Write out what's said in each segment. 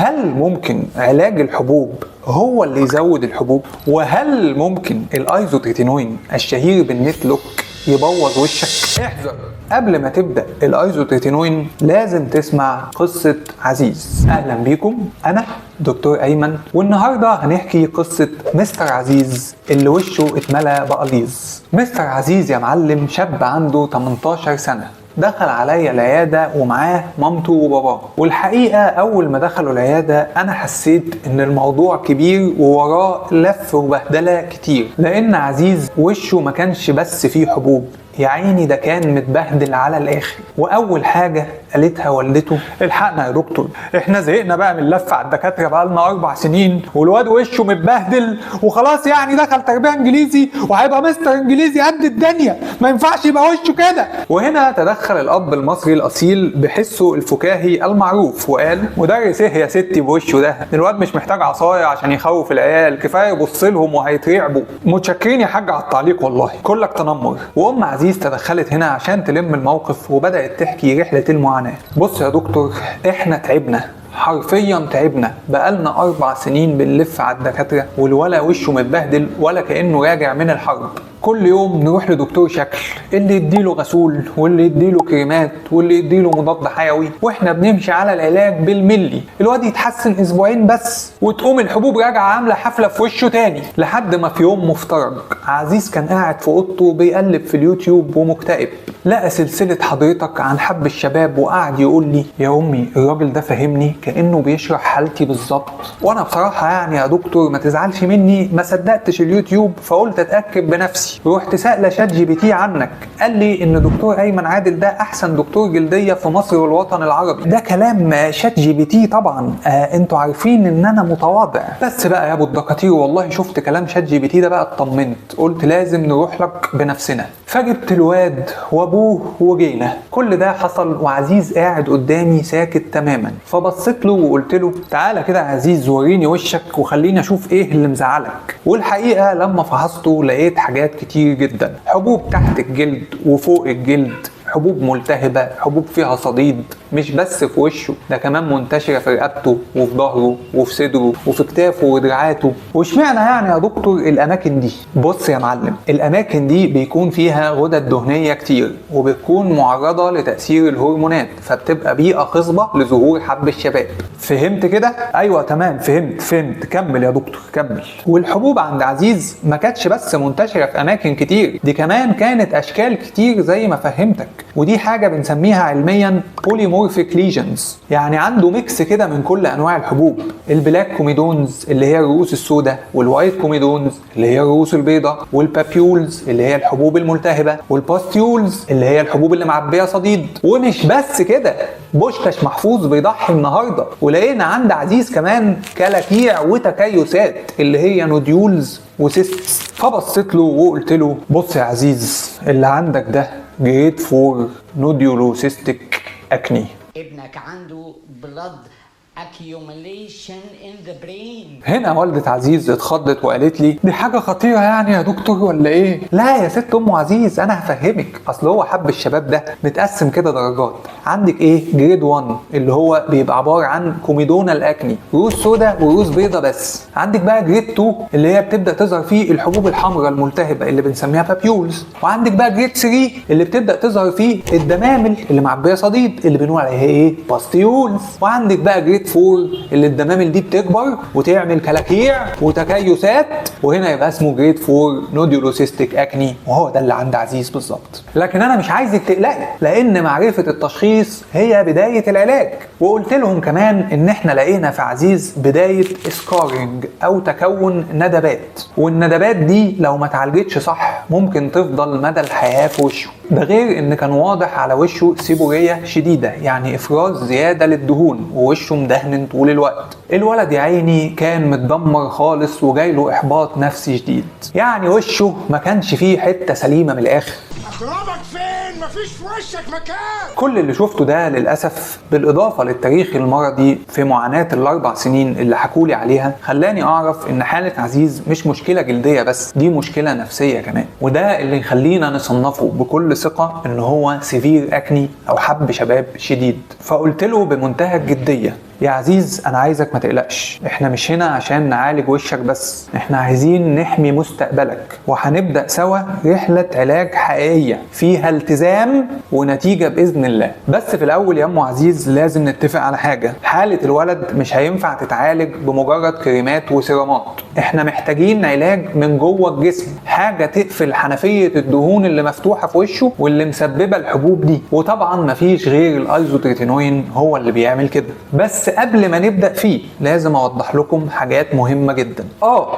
هل ممكن علاج الحبوب هو اللي يزود الحبوب؟ وهل ممكن الايزوتريتينوين الشهير بالنت لوك يبوظ وشك؟ احذر، قبل ما تبدأ الايزوتريتينوين لازم تسمع قصة عزيز. اهلا بيكم، انا دكتور ايمن، والنهاردة هنحكي قصة مستر عزيز اللي وشه اتملى بقليز. مستر عزيز يا معلم شاب عنده 18 سنة، دخل عليا العيادة ومعاه مامته وباباه، والحقيقة أول ما دخلوا العيادة أنا حسيت إن الموضوع كبير ووراه لف وبهدلة كتير، لأن عزيز وشه ما كانش بس فيه حبوب، يا عيني ده كان متبهدل على الاخر. واول حاجه قالتها والدته: الحقنا يا دكتور، احنا زهقنا بقى من اللف على الدكاتره بقالنا 4 سنين، والواد وشه متبهدل وخلاص، يعني دخل تربيه انجليزي وهيبقى مستر انجليزي قد الدنيا، ما ينفعش يبقى وشه كده. وهنا تدخل الاب المصري الاصيل بحسه الفكاهي المعروف وقال: مدرس ايه يا ستي بوشه ده؟ الواد مش محتاج عصايه عشان يخوف العيال، كفايه يبص لهم وهيترعبوا. متشكرين يا حاج على التعليق، والله كلك تنمر. وام عزيز تدخلت هنا عشان تلم الموقف وبدأت تحكي رحلة المعاناة. بص يا دكتور، احنا تعبنا، حرفيا تعبنا، بقالنا 4 سنين بنلف على الدكاترة والولا وشه متبهدل ولا كأنه راجع من الحرب. كل يوم نروح لدكتور شكل، اللي يديله غسول واللي يديله كريمات واللي يديله مضاد حيوي، واحنا بنمشي على العلاج بالملي. الواد يتحسن اسبوعين بس وتقوم الحبوب راجعه عامله حفله في وشه تاني. لحد ما في يوم مفترج عزيز كان قاعد في اوضته بيقلب في اليوتيوب ومكتئب، لقى سلسله حضرتك عن حب الشباب وقعد يقول لي: يا امي الراجل ده فهمني كانه بيشرح حالتي بالظبط. وانا بصراحه يعني يا دكتور ما تزعلش مني، ما صدقتش اليوتيوب فقلت اتاكد بنفسي، رحت سأله شات جي بي تي عنك، قال لي ان دكتور ايمن عادل ده احسن دكتور جلديه في مصر والوطن العربي. ده كلام شات جي بي تي طبعا، انتوا عارفين ان انا متواضع، بس بقى يا ابو الدكاتير والله شفت كلام شات جي بي تي ده بقى اطمنت، قلت لازم نروح لك بنفسنا. فجبت الواد وابوه وجينا. كل ده حصل وعزيز قاعد قدامي ساكت تماما، فبصيت له وقلت له: تعالى كده يا عزيز وريني وشك وخليني اشوف ايه اللي مزعلك. والحقيقه لما فحصته لقيت حاجات كتير جدا: حبوب تحت الجلد وفوق الجلد، حبوب ملتهبة، حبوب فيها صديد، مش بس في وشه، ده كمان منتشرة في رقبته وفي ظهره وفي صدره وفي كتافه ودراعاته. واشمعنى يعني يا دكتور الأماكن دي؟ بص يا معلم، الأماكن دي بيكون فيها غدد دهنية كتير وبتكون معرضة لتأثير الهرمونات، فبتبقى بيئة خصبة لظهور حب الشباب. فهمت كده؟ أيوة تمام، فهمت. كمل يا دكتور كمل. والحبوب عند عزيز ما كانتش بس منتشرة في أماكن كتير، دي كمان كانت أشكال كتير زي ما فهمتك، ودي حاجة بنسميها علميا بوليمورفيك ليجنز، يعني عنده ميكس كده من كل انواع الحبوب: البلاك كوميدونز اللي هي الرؤوس السوداء، والوايت كوميدونز اللي هي الرؤوس البيضاء، والبابيولز اللي هي الحبوب الملتهبة، والباستيولز اللي هي الحبوب اللي معبية صديد. ومش بس كده، بوشكاش محفوظ بيضحي النهارده، ولقينا عند عزيز كمان كلاكيع وتكيسات اللي هي نوديولز وسيستس. فبصيت له وقلت له: بص يا عزيز، اللي عندك ده جريد 4 نوديولوسيستيك اكني. ابنك عنده blood accumulation in the brain. هنا والدة عزيز اتخضت وقالت لي: دي حاجة خطيرة يعني يا دكتور ولا ايه؟ لا يا ست ام عزيز، انا هفهمك. اصل هو حب الشباب ده متقسم كده درجات. عندك ايه؟ جريد 1 اللي هو بيبقى عبارة عن كوميدونال اكني، رؤوس سوداء ورؤوس بيضة بس. عندك بقى جريد 2 اللي هي بتبدأ تظهر فيه الحبوب الحمراء الملتهبة اللي بنسميها بابيولز. وعندك بقى جريد 3 اللي بتبدأ تظهر فيه الدمامل اللي معبية صديد اللي بنقول عليها ايه؟ باستيولز. وعندك بقى جريد 4 اللي الدمامل دي بتكبر وتعمل كلاكيع وتكيسات، وهنا يبقى اسمه جريد 4 نوديولوسيستيك اكني، وهو ده اللي عند عزيز بالظبط. لكن انا مش عايزك تقلقي، لان معرفة التشخيص هي بداية العلاج. وقلت لهم كمان ان احنا لقينا في عزيز بداية سكارينج او تكون ندبات، والندبات دي لو ما اتعالجتش صح ممكن تفضل مدى الحياة في وشه. ده غير ان كان واضح على وشه سيبورية شديدة، يعني افراز زيادة للدهون، ووشه مدهن طول الوقت. الولد يا عيني كان متدمر خالص وجايله احباط نفسي شديد، يعني وشه ما كانش فيه حتة سليمة من الاخر. اضربك فين؟ مفيش في وشك مكان. كل اللي شفته ده للأسف بالإضافة للتاريخ المرضي في معاناة ال4 سنين اللي حكولي عليها خلاني أعرف إن حالة عزيز مش مشكلة جلدية بس، دي مشكلة نفسية كمان. وده اللي يخلينا نصنفه بكل ثقة إن هو سيفير أكني أو حب شباب شديد. فقلت له بمنتهى الجدية: يا عزيز انا عايزك ما تقلقش، احنا مش هنا عشان نعالج وشك بس، احنا عايزين نحمي مستقبلك، وهنبدأ سوا رحلة علاج حقيقية فيها التزام ونتيجة بإذن الله. بس في الأول يا أم عزيز لازم نتفق على حاجة، حالة الولد مش هينفع تتعالج بمجرد كريمات وسيرامات، احنا محتاجين علاج من جوه الجسم، حاجة تقفل حنفية الدهون اللي مفتوحة في وشه واللي مسببة الحبوب دي، وطبعا مفيش غير الايزوتريتينوين هو اللي بيعمل كده. بس قبل ما نبدأ فيه لازم اوضح لكم حاجات مهمة جدا.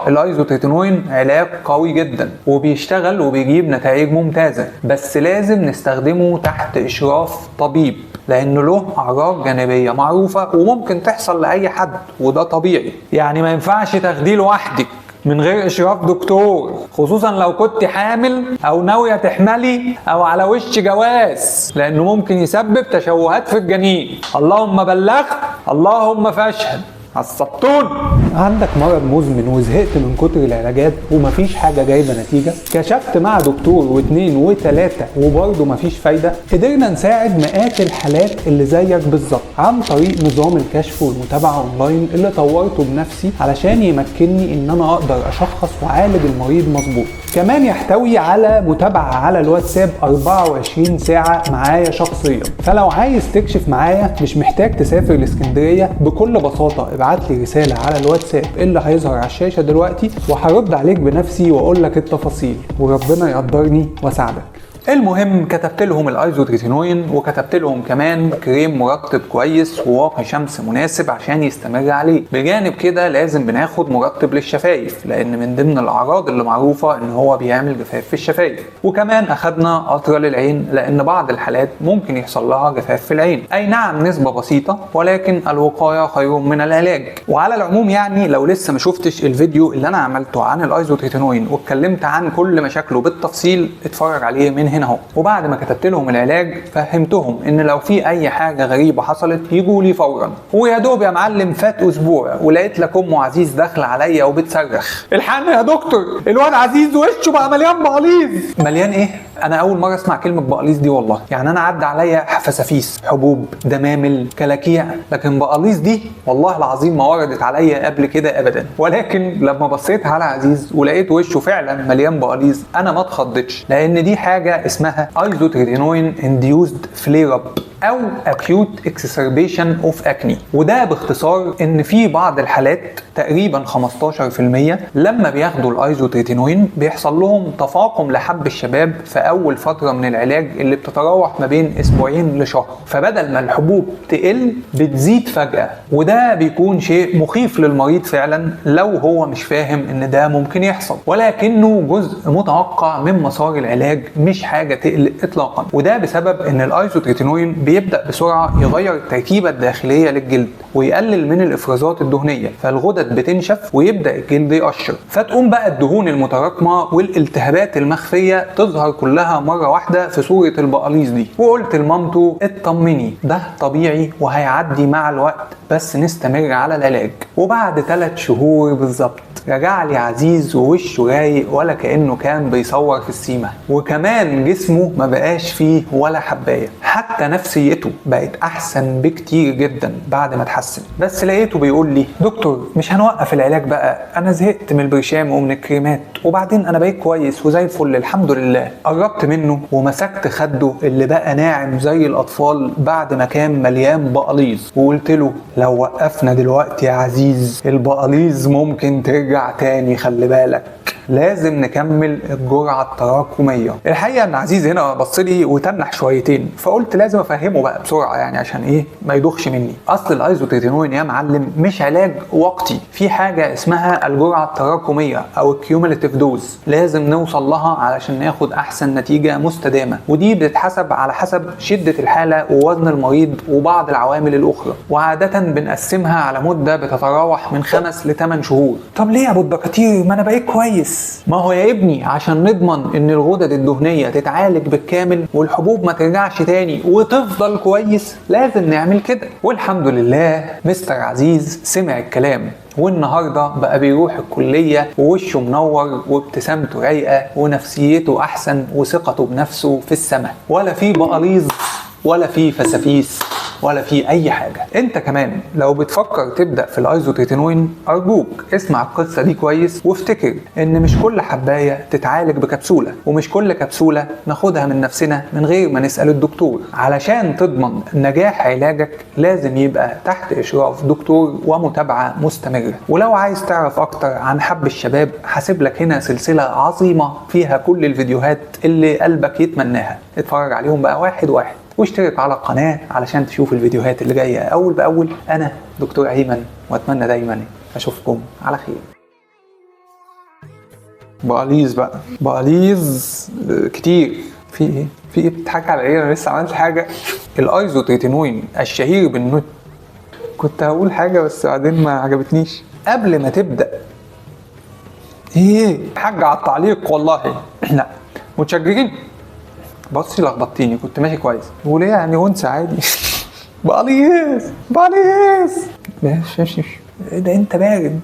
الايزوتريتينوين علاج قوي جدا وبيشتغل وبيجيب نتائج ممتازة، بس لازم نستخدمه تحت اشراف طبيب، لانه له اعراض جانبية معروفة وممكن تحصل لاي حد وده طبيعي. يعني ما ينفعش تاخديه لوحدك من غير اشراف دكتور، خصوصا لو كنت حامل او ناوية تحملي او على وش جواز، لانه ممكن يسبب تشوهات في الجنين. اللهم بلغت اللهم فاشهد. السبتون. عندك مرض مزمن وزهقت من كتر العلاجات ومفيش حاجة جايبة نتيجة؟ كشفت مع دكتور واثنين وثلاثة وبرضه مفيش فايدة؟ قدرنا نساعد مئات الحالات اللي زيك بالظبط عن طريق نظام الكشف والمتابعة اونلاين اللي طورته بنفسي علشان يمكنني ان انا اقدر اشخص واعالج المريض مظبوط. كمان يحتوي على متابعة على الواتساب 24 ساعة معايا شخصيا، فلو عايز تكشف معايا مش محتاج تسافر لاسكندرية، بكل بساطة ابعت لي رسالة على الواتساب اللي هيظهر على الشاشة دلوقتي وهرد عليك بنفسي واقول لك التفاصيل، وربنا يقدرني واساعدك. المهم كتبت لهم الايزوتريتينوين وكتبت لهم كمان كريم مرطب كويس وواقي شمس مناسب عشان يستمر عليه. بجانب كده لازم بناخد مرطب للشفايف، لان من ضمن الاعراض اللي معروفه ان هو بيعمل جفاف في الشفايف. وكمان اخدنا قطره للعين لان بعض الحالات ممكن يحصل لها جفاف في العين، اي نعم نسبه بسيطه ولكن الوقايه خير من العلاج. وعلى العموم يعني لو لسه ما شفتش الفيديو اللي انا عملته عن الايزوتريتينوين واتكلمت عن كل مشاكله بالتفصيل اتفرج عليه من هنا اهو. وبعد ما كتبت لهم العلاج فهمتهم ان لو في اي حاجه غريبه حصلت يجوا لي فورا. ويا دوب يا معلم فات اسبوع ولقيت لك ام عزيز داخله عليا وبتصرخ: الحقني يا دكتور، الواد عزيز وشه بقى مليان بقاليز. مليان ايه؟ انا اول مره اسمع كلمه بقاليز دي والله. يعني انا عدى عليا فسافيس، حبوب، دمامل، كلاكيع، لكن بقاليز دي والله العظيم ما وردت عليا قبل كده ابدا. ولكن لما بصيت على عزيز ولقيت وشه فعلا مليان بقاليز انا ما اتخضتش، لان دي حاجه اسمها ايزوتريتينوين انديوزد فلير اب او acute exacerbation of acne. وده باختصار ان في بعض الحالات تقريبا 15% لما بياخدوا الايزوتريتينوين بيحصل لهم تفاقم لحب الشباب في اول فتره من العلاج اللي بتتراوح ما بين اسبوعين لشهر، فبدل ما الحبوب تقل بتزيد فجاه. وده بيكون شيء مخيف للمريض فعلا لو هو مش فاهم ان ده ممكن يحصل، ولكنه جزء متوقع من مسار العلاج، مش حاجه تقلق اطلاقا. وده بسبب ان الايزوتريتينوين بيبدأ بسرعة يغير التركيبة الداخلية للجلد ويقلل من الافرازات الدهنية، فالغدد بتنشف ويبدأ الجلد يقشر، فتقوم بقى الدهون المتراكمة والالتهابات المخفية تظهر كلها مرة واحدة في صورة البقاليز دي. وقلت لمامته اطمني ده طبيعي وهيعدي مع الوقت، بس نستمر على العلاج. وبعد 3 شهور بالظبط رجع لي عزيز ووشه رايق ولا كأنه كان بيصور في السيما، وكمان جسمه ما بقاش فيه ولا حباية، حتى نفسيته بقت احسن بكتير جدا بعد ما اتحسن. بس لقيته بيقول لي: دكتور مش هنوقف العلاج بقى، انا زهقت من البرشام ومن الكريمات، وبعدين انا بقيت كويس وزي الفل الحمد لله. قربت منه ومسكت خده اللي بقى ناعم زي الاطفال بعد ما كان مليان بقاليز، وقلت له: لو وقفنا دلوقتي يا عزيز البقاليز ممكن ترجع تاني، خلي بالك، لازم نكمل الجرعه التراكميه. الحقيقه ان عزيز هنا بص لي وتنح شويتين، فقلت لازم افهمه بقى بسرعه يعني عشان ايه ما يدوخش مني. اصل الايزوتريتينوين يا معلم مش علاج وقتي، في حاجه اسمها الجرعه التراكميه او الكيوميليتيف دوز، لازم نوصل لها علشان ناخد احسن نتيجه مستدامه، ودي بتتحسب على حسب شده الحاله ووزن المريض وبعض العوامل الاخرى، وعاده بنقسمها على مده بتتراوح من 5 ل 8 شهور. طب ليه يا ابو الدكاتير ما انا بقيت كويس؟ ما هو يا ابني عشان نضمن ان الغدد الدهنيه تتعالج بالكامل والحبوب ما ترجعش تاني وتفضل كويس لازم نعمل كده. والحمد لله مستر عزيز سمع الكلام، والنهارده بقى بيروح الكليه ووشه منور وابتسامته رايقه ونفسيته احسن وثقته بنفسه في السماء، ولا في بقاليز ولا في فسافيس ولا في اي حاجه. انت كمان لو بتفكر تبدا في الايزوتريتينوين ارجوك اسمع القصه دي كويس، وافتكر ان مش كل حبايه تتعالج بكبسوله، ومش كل كبسوله ناخدها من نفسنا من غير ما نسال الدكتور. علشان تضمن نجاح علاجك لازم يبقى تحت اشراف دكتور ومتابعه مستمره. ولو عايز تعرف اكتر عن حب الشباب هسيب لك هنا سلسله عظيمه فيها كل الفيديوهات اللي قلبك يتمناها، اتفرج عليهم بقى واحد واحد، واشترك على القناه علشان تشوف الفيديوهات اللي جايه اول باول. انا دكتور ايمن، واتمنى دايما اشوفكم على خير. بقاليز بقى، بقاليز كتير. في ايه؟ في ايه بتضحك على ايه؟ انا لسه عملت حاجه. الايزوتريتينوين الشهير بالنوت، كنت هقول حاجه بس بعدين ما عجبتنيش. قبل ما تبدا ايه حاجه على التعليق والله. لا متشجعين. بصي لخبطتيني، كنت ماشي كويس. وليه يعني انثى عادي. بقاليز بقاليز. ماشي ده انت بارد.